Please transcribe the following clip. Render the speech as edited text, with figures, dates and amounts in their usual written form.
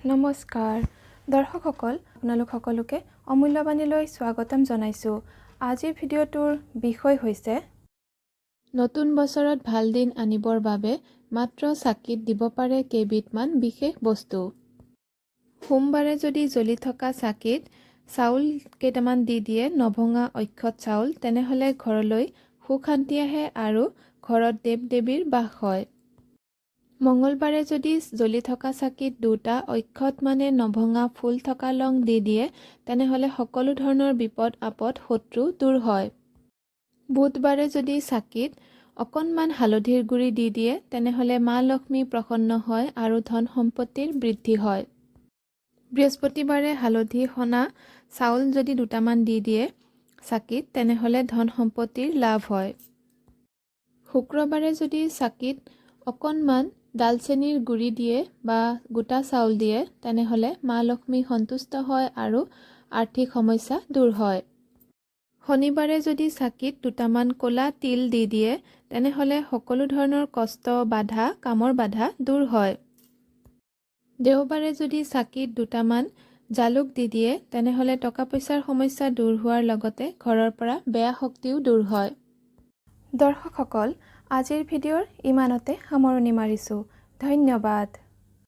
নমস্কাৰ দৰ্শকসকল, আপোনালোক সকলোকে অমূল্যবাণীলৈ স্বাগতম জনাইছোঁ। আজিৰ ভিডিঅ'টোৰ বিষয় হৈছে নতুন বছৰত ভাল দিন আনিবৰ বাবে মাত্ৰ চাকিত দিব পাৰে কেইবিধমান বিশেষ বস্তু। সোমবাৰে যদি জ্বলি থকা চাকিত চাউল কেইটামান দি দিয়ে, নভঙা অক্ষত চাউল, তেনেহ'লে ঘৰলৈ সুখ শান্তি আহে আৰু ঘৰত দেৱ দেৱীৰ বাস হয়। মঙলবাৰে যদি জ্বলি থকা চাকিত দুটা অক্ষত মানে নভঙা ফুল থকা লং দি দিয়ে, তেনেহ'লে সকলো ধৰণৰ বিপদ আপদ শত্ৰু দূৰ হয়। বুধবাৰে যদি চাকিত অকণমান হালধিৰ গুড়ি দি দিয়ে, তেনেহ'লে মা লক্ষ্মী প্ৰসন্ন হয় আৰু ধন সম্পত্তিৰ বৃদ্ধি হয়। বৃহস্পতিবাৰে হালধি সনা চাউল যদি দুটামান দি দিয়ে চাকিত, তেনেহ'লে ধন সম্পত্তিৰ লাভ হয়। শুক্ৰবাৰে যদি চাকিত অকণমান ডালচেনিৰ গুড়ি দিয়ে বা গোটা চাউল দিয়ে, তেনেহ'লে মা লক্ষ্মী সন্তুষ্ট হয় আৰু আৰ্থিক সমস্যা দূৰ হয়। শনিবাৰে যদি চাকিত দুটামান ক'লা তিল দি দিয়ে, তেনেহ'লে সকলো ধৰণৰ কষ্ট, বাধা, কামৰ বাধা দূৰ হয়। দেওবাৰে যদি চাকিত দুটামান জালুক দি দিয়ে, তেনেহ'লে টকা পইচাৰ সমস্যা দূৰ হোৱাৰ লগতে ঘৰৰ পৰা বেয়া শক্তিও দূৰ হয়। দৰ্শকসকল, আজিৰ ভিডিঅ'ৰ ইমানতে সামৰণি মাৰিছোঁ। ধন্যবাদ।